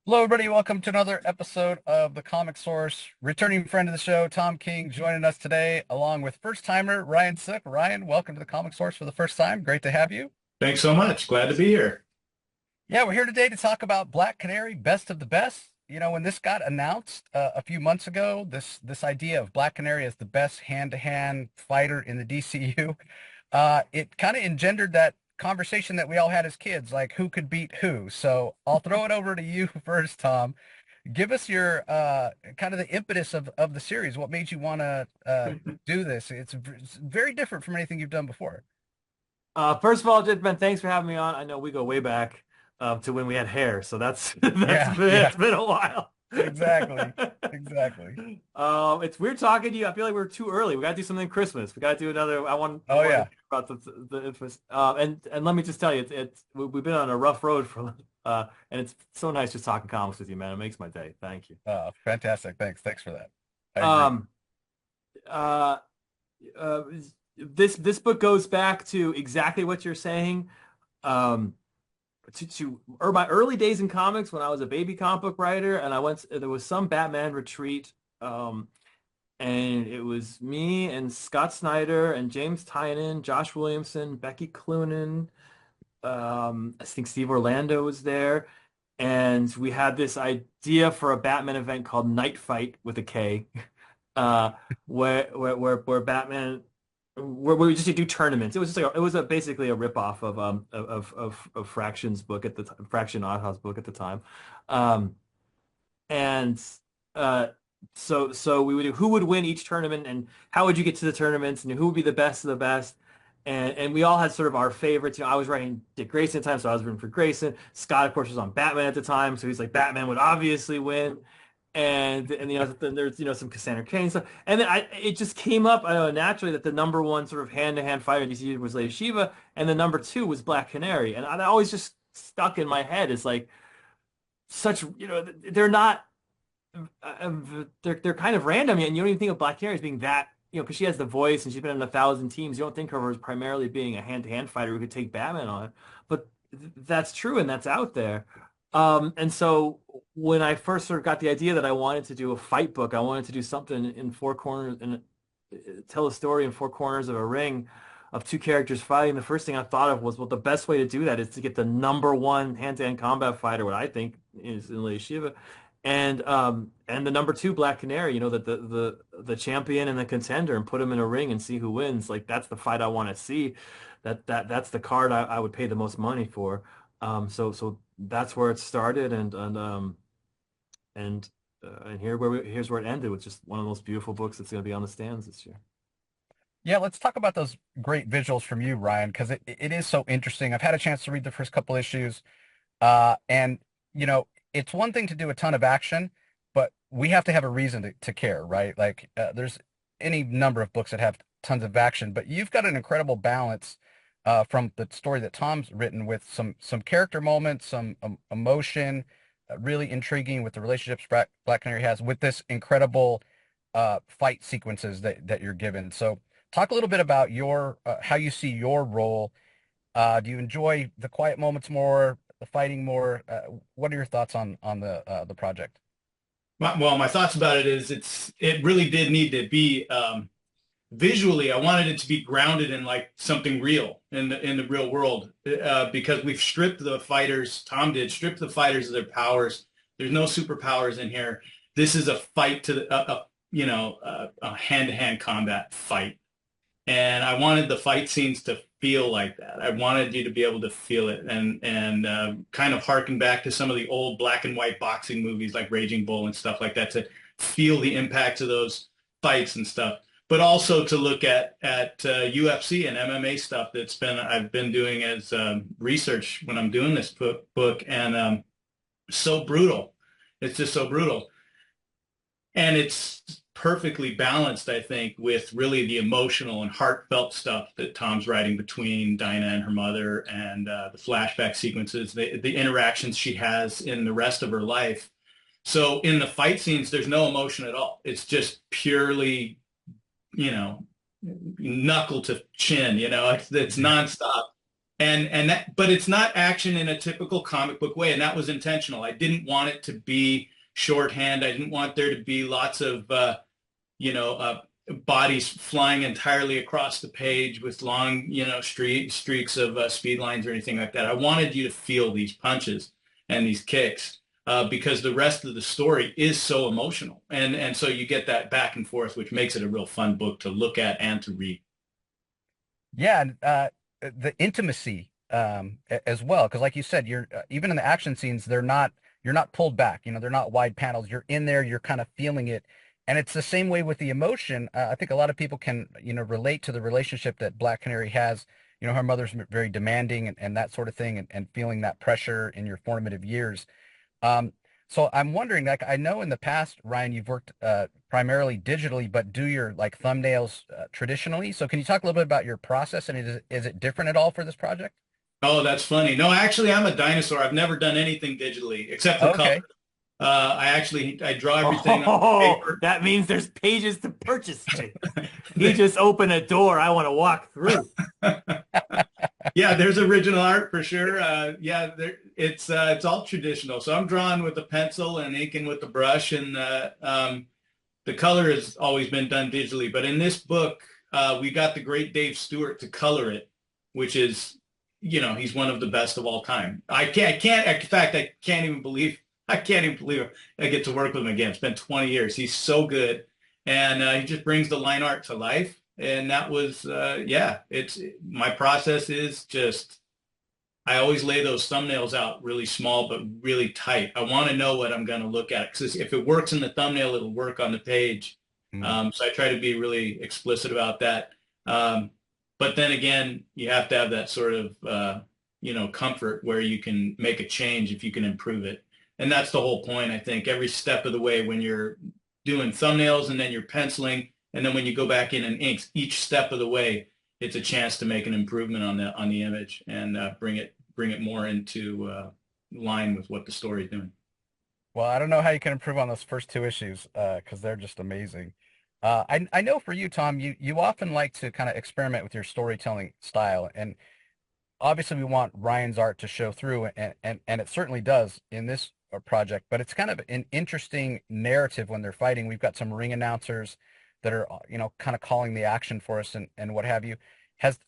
Hello, everybody. Welcome to another episode of the Comic Source. Returning friend of the show, Tom King, joining us today, along with first timer Ryan Sook. Ryan, welcome to the Comic Source for the first time. Great to have you. Thanks so much. Glad to be here. Yeah, we're here today to talk about Black Canary, Best of the Best. When this got announced a few months ago, this idea of Black Canary as the best hand-to-hand fighter in the DCU, it kind of engendered that conversation that we all had as kids, like who could beat who. So I'll throw it over to you first, Tom. Give us your kind of the impetus of the series. What made you want to do this? It's very different from anything you've done before. First of all, Ben, thanks for having me on. I know we go way back to when we had hair, so that's Yeah, it's yeah, been a while. exactly, exactly. It's weird talking to you. I feel like we're too early. We got to do something Christmas. We got to do another. I Oh want to yeah. hear about the infamous. And let me just tell you, we've been on a rough road for and it's so nice just talking comics with you, man. It makes my day. Thank you. Fantastic. Thanks for that. I agree. Um, uh, uh, this book goes back to exactly what you're saying. Um, to my early days in comics when I was a baby comic book writer, and there was some Batman retreat, and it was me and Scott Snyder and James Tynion, Josh Williamson, Becky Cloonan, I think Steve Orlando was there, and we had this idea for a Batman event called Night Fight with a K, uh, where Batman where we just do tournaments. It was just like basically a ripoff of Fraction's book at the time, Fraction Odd House book at the time, um, and uh, so we would do who would win each tournament and how would you get to the tournaments and who would be the best of the best. And we all had sort of our favorites. I was writing Dick Grayson at the time, so I was rooting for Grayson. Scott, of course, was on Batman at the time, so he's like Batman would obviously win. And then there's some Cassandra Cain stuff, and then it just came up naturally that the number one sort of hand-to-hand fighter in DC was Lady Shiva, and the number two was Black Canary, and that always just stuck in my head. It's like such they're not they're kind of random, and you don't even think of Black Canary as being that because she has the voice and she's been in 1,000 teams. You don't think of her as primarily being a hand-to-hand fighter who could take Batman on, but that's true and that's out there. And so when I first sort of got the idea that I wanted to do a fight book, I wanted to do something in four corners and tell a story in four corners of a ring of two characters fighting. The first thing I thought of was, well, the best way to do that is to get the number one hand-to-hand combat fighter, what I think is in Lady Shiva, and the number two Black Canary, the champion and the contender, and put them in a ring and see who wins. Like that's the fight I want to see. That's the card I would pay the most money for. So that's where it started, and here's where it ended with just one of the most beautiful books that's going to be on the stands this year. Yeah, let's talk about those great visuals from you, Ryan, because it is so interesting. I've had a chance to read the first couple issues, and it's one thing to do a ton of action, but we have to have a reason to care, right? Like, there's any number of books that have tons of action, but you've got an incredible balance from the story that Tom's written with some character moments, some emotion, really intriguing with the relationships Black Canary has with this incredible fight sequences that you're given. So talk a little bit about your how you see your role. Do you enjoy the quiet moments more, the fighting more? What are your thoughts on the project? My thoughts about it is it really did need to be visually. I wanted it to be grounded in like something real in the real world because we've stripped the fighters. Tom did strip the fighters of their powers. There's no superpowers in here. This is a fight to a hand-to-hand combat fight. And I wanted the fight scenes to feel like that. I wanted you to be able to feel it and kind of harken back to some of the old black and white boxing movies like Raging Bull and stuff like that to feel the impacts of those fights and stuff. But also to look at UFC and MMA stuff I've been doing as research when I'm doing this book and so brutal. It's just so brutal. And it's perfectly balanced, I think, with really the emotional and heartfelt stuff that Tom's writing between Dinah and her mother and the flashback sequences, the interactions she has in the rest of her life. So in the fight scenes, there's no emotion at all. It's just purely, you know, knuckle to chin, it's nonstop. and that, but it's not action in a typical comic book way, and that was intentional. I didn't want it to be shorthand. I didn't want there to be lots of you know, bodies flying entirely across the page with long, streaks of speed lines or anything like that. I wanted you to feel these punches and these kicks because the rest of the story is so emotional, and so you get that back and forth, which makes it a real fun book to look at and to read. Yeah, and the intimacy as well, because like you said, you're even in the action scenes, you're not pulled back. You know, they're not wide panels. You're in there. You're kind of feeling it, and it's the same way with the emotion. I think a lot of people can relate to the relationship that Black Canary has. You know, her mother's very demanding and that sort of thing, and feeling that pressure in your formative years. Um, so I'm wondering, like, I know in the past, Ryan, you've worked primarily digitally, but do your like thumbnails traditionally. So can you talk a little bit about your process, and is it different at all for this project? Oh, that's funny. No, actually, I'm a dinosaur. I've never done anything digitally except for color. Okay. I draw everything on Oh, paper. that means there's pages to purchase. He just opened a door I want to walk through. Yeah, there's original art for sure. Yeah, it's all traditional. So I'm drawing with a pencil and inking with the brush, and the color has always been done digitally. But in this book, we got the great Dave Stewart to color it, which is, he's one of the best of all time. In fact, I can't even believe I get to work with him again. It's been 20 years. He's so good, and he just brings the line art to life. And that was, yeah, it's my process is just I always lay those thumbnails out really small but really tight. I want to know what I'm going to look at because if it works in the thumbnail, it'll work on the page. Mm. So I try to be really explicit about that. Um, but then again, you have to have that sort of comfort where you can make a change if you can improve it. And that's the whole point, I think. Every step of the way when you're doing thumbnails and then you're penciling and then when you go back in and inks, each step of the way, it's a chance to make an improvement on the image and bring it more into line with what the story is doing. Well, I don't know how you can improve on those first two issues because they're just amazing. I know for you, Tom, you often like to kind of experiment with your storytelling style, and obviously we want Ryan's art to show through, and it certainly does in this project. But it's kind of an interesting narrative when they're fighting. We've got some ring announcers that are kind of calling the action for us and what have you.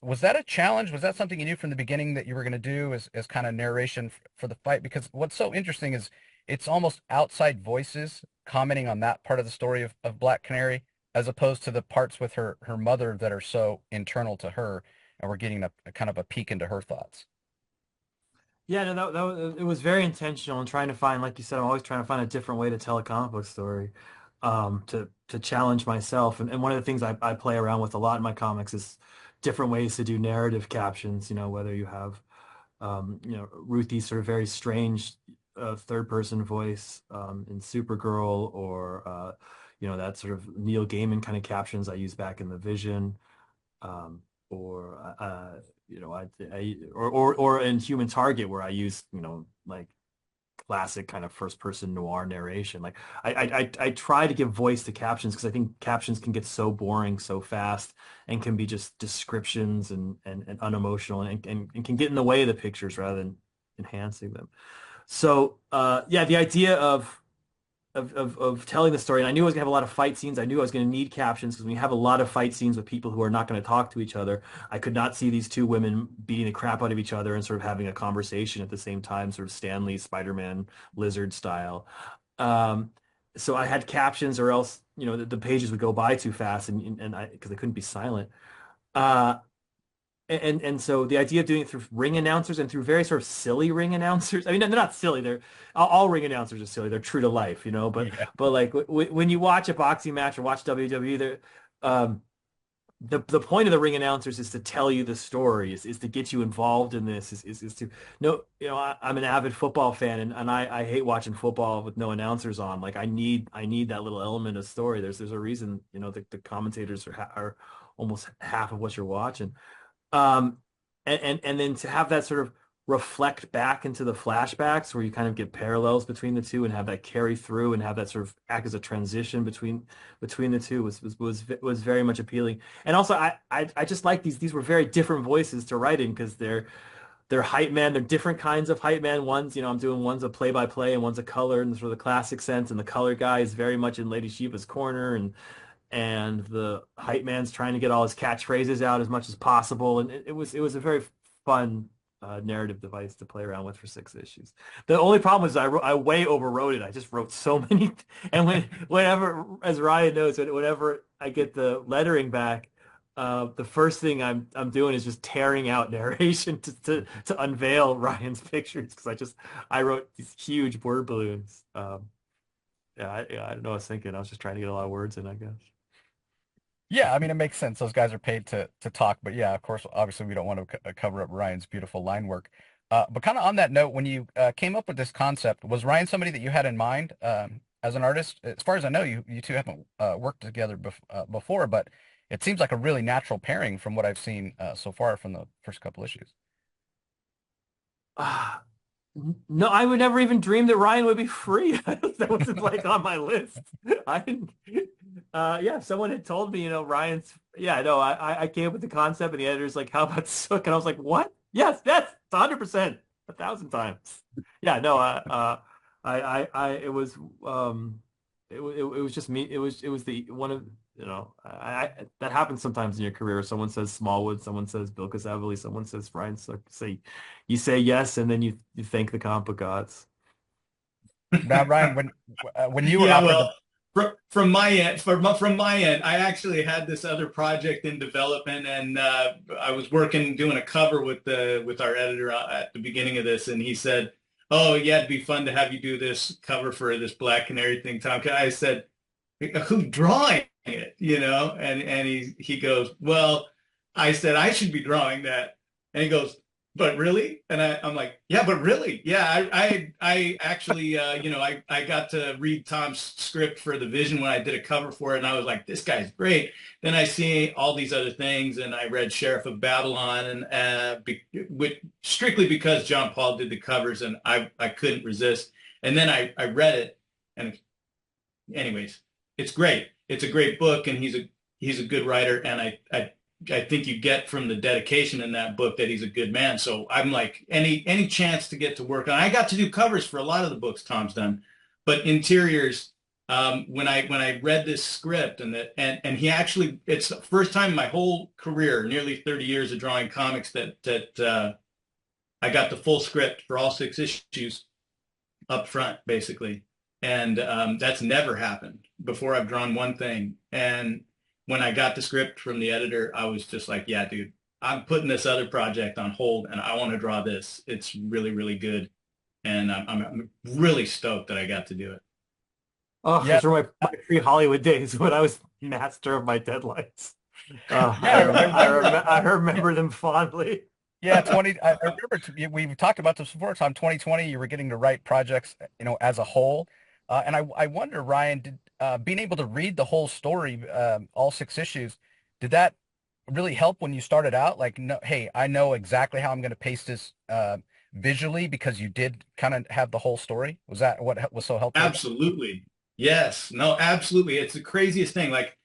Was that a challenge? Was that something you knew from the beginning that you were going to do as kind of narration for the fight? Because what's so interesting is it's almost outside voices commenting on that part of the story of Black Canary, as opposed to the parts with her mother that are so internal to her, and we're getting a kind of a peek into her thoughts. Yeah, no, it was very intentional and trying to find, like you said, I'm always trying to find a different way to tell a comic book story, to challenge myself. And one of the things I play around with a lot in my comics is different ways to do narrative captions, whether you have, Ruthie's sort of very strange third person voice in Supergirl or, that sort of Neil Gaiman kind of captions I use back in the Vision. Or or in Human Target where I use like classic kind of first person noir narration. Like I try to give voice to captions because I think captions can get so boring so fast and can be just descriptions and unemotional and can get in the way of the pictures rather than enhancing them. So yeah, the idea of telling the story. And I knew I was gonna have a lot of fight scenes. I knew I was gonna need captions because when you have a lot of fight scenes with people who are not going to talk to each other, I could not see these two women beating the crap out of each other and sort of having a conversation at the same time, sort of Stan Lee, Spider-Man, Lizard style. Um, so I had captions, or else the pages would go by too fast, and I because they couldn't be silent. Uh, and so the idea of doing it through ring announcers and through very sort of silly ring announcers. I mean, they're not silly. They're all ring announcers are silly. They're true to life, But Yeah. like when you watch a boxing match or watch WWE, um, the point of the ring announcers is to tell you the story, is to get you involved in this, is to no, I'm an avid football fan, and I hate watching football with no announcers on. Like I need that little element of story. There's a reason, the commentators are almost half of what you're watching. Um, and then to have that sort of reflect back into the flashbacks where you kind of get parallels between the two and have that carry through and have that sort of act as a transition between the two was very much appealing. And also I just like these were very different voices to write in because they're they're hype man. They're different kinds of hype man. One's, I'm doing one's a play by play and one's a color in sort of the classic sense. And the color guy is very much in Lady Shiva's corner, and the hype man's trying to get all his catchphrases out as much as possible. And it was a very fun narrative device to play around with for 6 issues. The only problem is I way overwrote it. I just wrote so many, and whenever, as Ryan knows, whenever I get the lettering back, the first thing I'm doing is just tearing out narration to unveil Ryan's pictures, because I wrote these huge word balloons. Yeah, I don't know what I was thinking. I was just trying to get a lot of words in, I guess. Yeah, I mean, it makes sense. Those guys are paid to talk, but yeah, of course, obviously, we don't want to cover up Ryan's beautiful line work. But kind of on that note, when you came up with this concept, was Ryan somebody that you had in mind as an artist? As far as I know, you two haven't worked together before, but it seems like a really natural pairing from what I've seen so far from the first couple issues. Ah, no, I would never even dream that Ryan would be free. That wasn't like on my list. I didn't. Yeah, if someone had told me, Ryan's. Yeah, no, I came up with the concept, and the editor's like, "How about Sook?" And I was like, "What? Yes, that's 100%, 1,000 times." Yeah, no, it was, it was just me. It was the one of, that happens sometimes in your career. Someone says Smallwood, someone says Bill Cavali, someone says Ryan Sook. You say yes, and then you thank the comic book gods. Now, Ryan, when you were Yeah, offered the well, from my end, I actually had this other project in development, and I was working doing a cover with our editor at the beginning of this, and he said, "Oh, yeah, it'd be fun to have you do this cover for this Black Canary thing, Tom." I said, "Who's drawing it?" And he goes, "Well," I said, "I should be drawing that," and he goes, "But really?" And I'm like, "Yeah, but really? Yeah, I actually, I got to read Tom's script for the Vision when I did a cover for it, and I was like, this guy's great." Then I see all these other things, and I read Sheriff of Babylon, and strictly because John Paul did the covers, and I couldn't resist. And then I read it, and anyways, it's great. It's a great book, and he's a good writer, and I think you get from the dedication in that book that he's a good man. So I'm like, any chance to get to work on. I got to do covers for a lot of the books Tom's done, but interiors. When I read this script, and he actually, it's the first time in my whole career, nearly 30 years of drawing comics, that I got the full script for all 6 issues up front, basically. And that's never happened before. I've drawn one thing. And when I got the script from the editor, I was just like, yeah, dude, I'm putting this other project on hold, and I want to draw this. It's really, really good. And I'm really stoked that I got to do it. Oh, yeah those were my pre-Hollywood days when I was master of my deadlines. yeah I remember I remember them fondly. yeah 20 I remember we've talked about this before, Tom. 2020, you were getting to write projects as a whole, and I wonder, Ryan, did being able to read the whole story, all 6 issues, did that really help when you started out? Like, no, hey, I know exactly how I'm going to pace this visually, because you did kind of have the whole story. Was that what was so helpful about Absolutely. Yes. No, absolutely. It's the craziest thing. Like,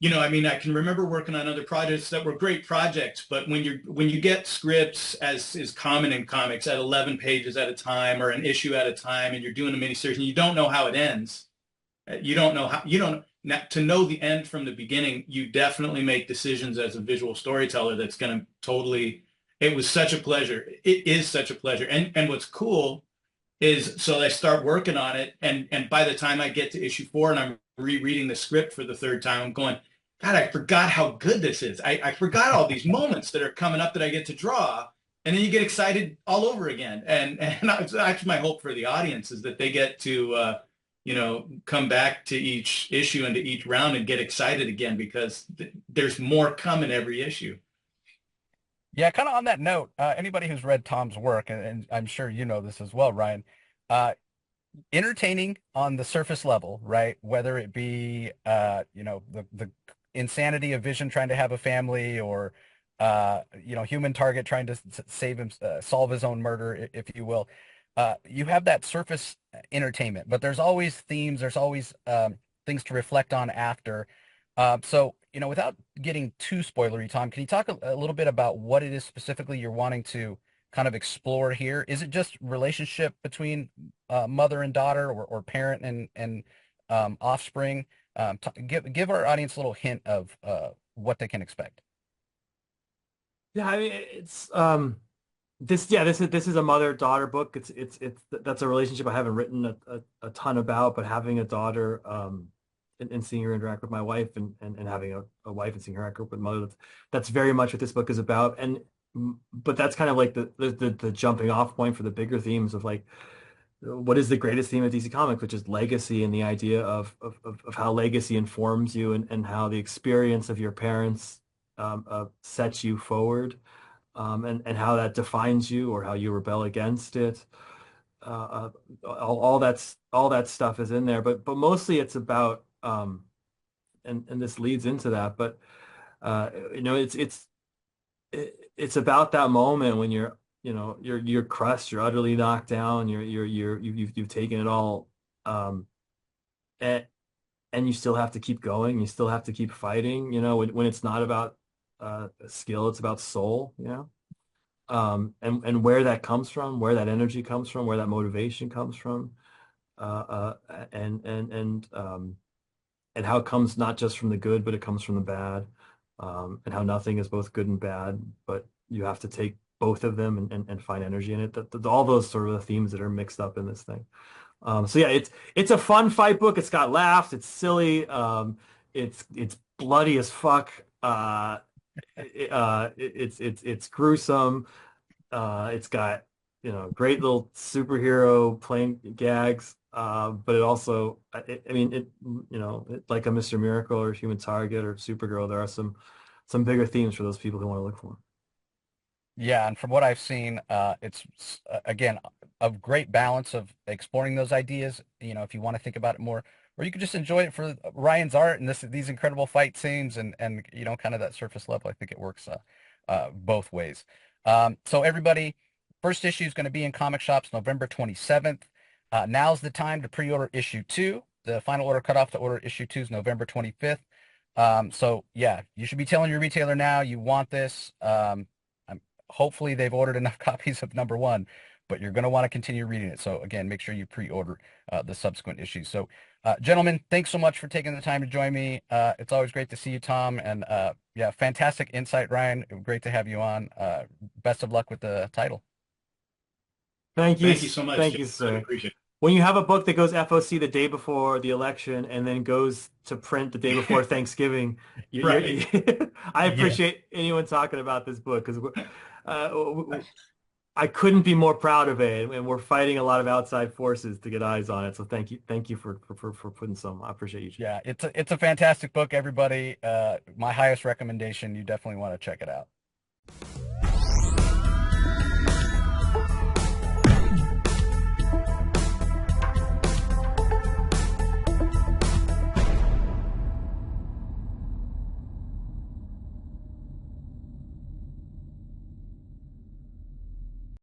I mean, I can remember working on other projects that were great projects, but when you get scripts, as is common in comics, at 11 pages at a time or an issue at a time, and you're doing a miniseries and you don't know how it ends, you don't know how, you don't to know the end from the beginning. You definitely make decisions as a visual storyteller that's going to totally. It was such a pleasure. It is such a pleasure. And what's cool is, so I start working on it, and by the time I get to issue 4 and I'm rereading the script for the third time, I'm going, God, I forgot how good this is. I forgot all these moments that are coming up that I get to draw. And then you get excited all over again. And that's actually my hope for the audience, is that they get to come back to each issue and to each round and get excited again, because there's more coming every issue. Yeah, kind of on that note, anybody who's read Tom's work, and I'm sure you know this as well, Ryan, uh, entertaining on the surface level, right? Whether it be, the insanity of Vision trying to have a family, or, human target trying to save him, solve his own murder, if you will. You have that surface entertainment, but there's always themes, there's always things to reflect on after. So, without getting too spoilery, Tom, can you talk a little bit about what it is specifically you're wanting to kind of explore here? Is it just relationship between mother and daughter, or parent and offspring? Give our audience a little hint of what they can expect. Yeah, I mean it's this is a mother-daughter book. It's that's a relationship I haven't written a ton about, but having a daughter and seeing her interact with my wife and having a wife and seeing her interact with mother, that's very much what this book is about. And but that's kind of like the jumping off point for the bigger themes of like what is the greatest theme of DC Comics, which is legacy and the idea of how legacy informs you and how the experience of your parents sets you forward, and how that defines you or how you rebel against it. All that stuff is in there, but mostly it's about and this leads into that, but it's about that moment when you're crushed, you're utterly knocked down, you've taken it all, and you still have to keep going, you still have to keep fighting, when it's not about skill, it's about soul, and where that comes from, where that energy comes from, where that motivation comes from, uh, uh, and and and um, and how it comes not just from the good, but it comes from the bad, and how nothing is both good and bad, but you have to take both of them and find energy in it. All those sort of the themes that are mixed up in this thing. So yeah, it's a fun fight book. It's got laughs. It's silly. It's bloody as fuck. It's gruesome. It's got, great little superhero playing gags. But it also, I mean, like a Mr. Miracle or Human Target or Supergirl, there are some bigger themes for those people who want to look for. Yeah, and from what I've seen, it's again a great balance of exploring those ideas. If you want to think about it more, or you could just enjoy it for Ryan's art and these incredible fight scenes and kind of that surface level. I think it works both ways. So everybody, first issue is going to be in comic shops November 27th. Now's the time to pre-order issue 2. The final order cutoff to order issue 2 is November 25th. So yeah, you should be telling your retailer now you want this. Hopefully they've ordered enough copies of number 1, but you're going to want to continue reading it. So again, make sure you pre-order the subsequent issues. So gentlemen, thanks so much for taking the time to join me. It's always great to see you, Tom. And yeah, fantastic insight, Ryan. Great to have you on. Best of luck with the title. Thank you. Thank you so much, Thank Jace. you, I sir. appreciate When you have a book that goes FOC the day before the election and then goes to print the day before it. Thanksgiving, Right. I Yeah. appreciate anyone talking about this book because I couldn't be more proud of it, and we're fighting a lot of outside forces to get eyes on it. So thank you for putting some. I appreciate you, Jace. Yeah, it's a fantastic book, everybody. My highest recommendation. You definitely want to check it out.